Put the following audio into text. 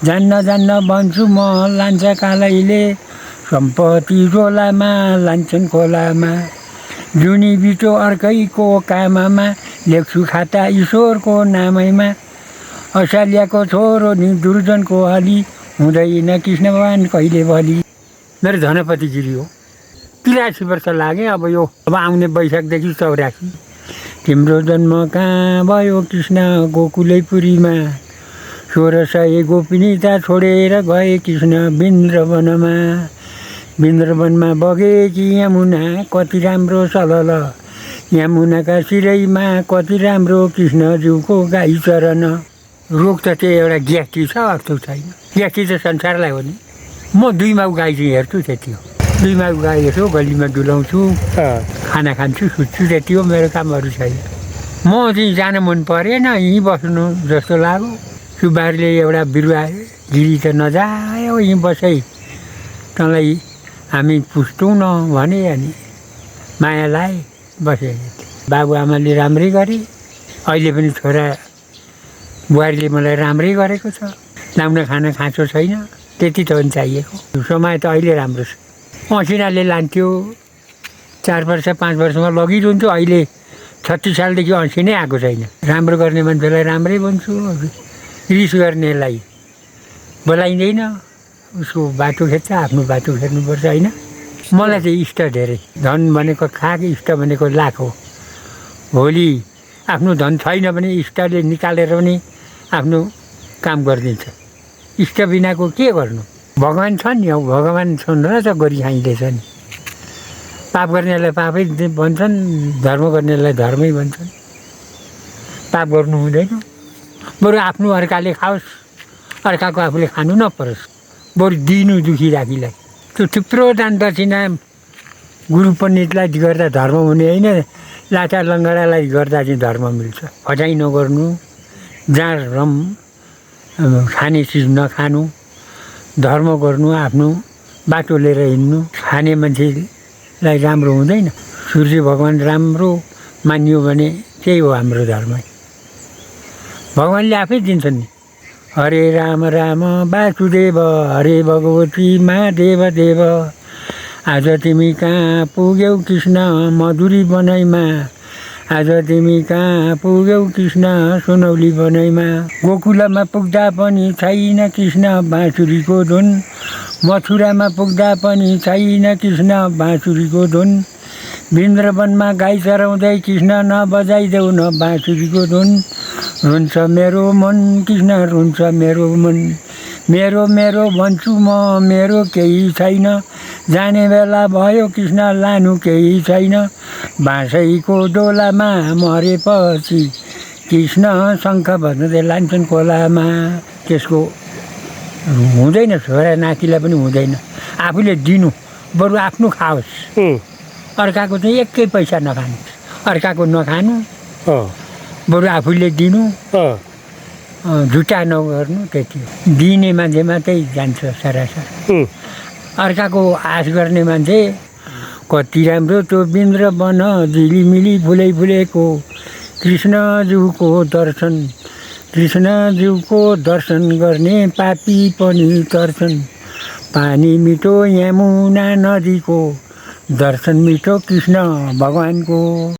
जान्न जान्न भन्छु म लान्छ कालैले सम्पत्ति झोलामा लान्छन् खोलामा जुनी बिटो अर्कैको काममा लेख्छु खाता ईश्वरको नामैमा असाल्याको छोरो नि दुर्जनको हली हुँदैन कृष्ण भगवान् कहिले भली। मेरो धनपति गिरी हो। 83 वर्ष लागे अब आउने वैशाखदेखि 84। तिम्रो जन्म कहाँ भयो कृष्ण गोकुलैपुरीमा 1600 गोपिनीता छोडेर गए कृष्ण वृन्दावनमा। वृन्दावनमा बगेकी यमुना कति राम्रो सलल यमुनाका सिरैमा कति राम्रो कृष्णज्यूको गाई चरन। रोग त त्यही एउटा ग्यास्ट्री छ, अर्थो छैन। ग्यास्ट्री त संसारलाई हो नि। म 2 माउ गाई चाहिँ हेर्छु, त्यति हो। 2 माउ गाई हेर्छु, गल्लीमा डुलाउँछु, खाना खान्छु, सुत्छु, त्यति हो। मेरो कामहरू छैन। म चाहिँ जान मन परेन, यहीँ बस्नु जस्तो लाग्यो। सुब्बाहरूले एउटा बिरुवा गिरी त नजायो यहीँ बसै तँलाई हामी पुस्छौँ न भने अनि माया लाए बसे। बाबुआमाले राम्रै गरे, अहिले पनि छोरा बुहारीले मलाई राम्रै गरेको छ। लाउन खान खाँचो छैन, त्यति त पनि चाहिएको। समय त अहिले राम्रो छ। असिनाले लान्थ्यो, 4 वर्ष 5 वर्षमा लगिरहन्थ्यो। अहिले 36 सालदेखि असिनै आएको छैन। राम्रो गर्ने मान्छेलाई राम्रै भन्छु, रिस गर्नेलाई बोलाइँदैन। उसको बाटो खेद्छ, आफ्नो बाटो खेद्नुपर्छ, होइन। मलाई चाहिँ इष्ट धेरै। धन भनेको खाक, इष्ट भनेको लाख हो। भोलि आफ्नो धन छैन भने इष्टले निकालेर पनि आफ्नो काम गरिदिन्छ। इष्ट बिनाको के गर्नु? भगवान् छन् नि, भगवान् छन् र त गरी खाइँदैछ नि। पाप गर्नेलाई पापै भन्छन्, धर्म गर्नेलाई धर्मै भन्छन्। पाप गर्नु हुँदैन। बरु आफ्नो अर्काले खाओस्, अर्काको आफूले खानु नपरोस्। बरु दिनु दुखी राखीलाई। त्यो थुप्रो दान दक्षिणा गुरु पण्डितलाई गर्दा धर्म हुने होइन, लाटा लङ्गडालाई गर्दा चाहिँ धर्म मिल्छ। फटाइ नगर्नु, जाँड रम खाने चिज नखानु, धर्म गर्नु, आफ्नो बाटो लिएर हिँड्नु। खाने मान्छेलाई राम्रो हुँदैन। सूर्य भगवान् राम्रो मानियो भने त्यही हो हाम्रो धर्म। भगवान्ले आफै दिन्छन् नि। हरे राम राम वासुदेव हरे भगवती महादेव देव। आज तिमी कहाँ पुग्यौ कृष्ण मधुरी बनैमा। आज तिमी कहाँ पुग्यौ कृष्ण सुनौली बनैमा। गोकुलमा पुग्दा पनि छैन कृष्ण बाँसुरीको धुन। मथुरामा पुग्दा पनि छैन कृष्ण बाँसुरीको धुन। वृन्दावनमा गाई चराउँदै कृष्ण नबजाइदेऊ न बाँसुरीको धुन। रुन्छ मेरो मन कृष्ण रुन्छ मेरो मन। मेरो मेरो भन्छु म मेरो केही छैन। जाने बेला भयो कृष्ण लानु केही छैन। बाँसैको डोलामा मरेपछि कृष्ण शङ्ख बजाउँदै लान्छन् खोलामा। त्यसको हुँदैन, छोरा नातिलाई पनि हुँदैन। आफूले दिनु, बरु आफ्नो खाओस्। अर्काको चाहिँ एकै पैसा नखानु, अर्काको नखानु, बरु आफूले दिनु, झुटा नगर्नु, त्यति हो। दिने मान्छे मात्रै जान्छ सरासर। अर्काको आश गर्ने मान्छे कति राम्रो त्यो वृन्दावन झिलिमिली फुलै फुलेको। कृष्णज्यूको दर्शन, कृष्णज्यूको दर्शन गर्ने पापी पनि तर्छन्। पानी मिठो यमुना नदीको, दर्शन मिठो कृष्ण भगवान्को।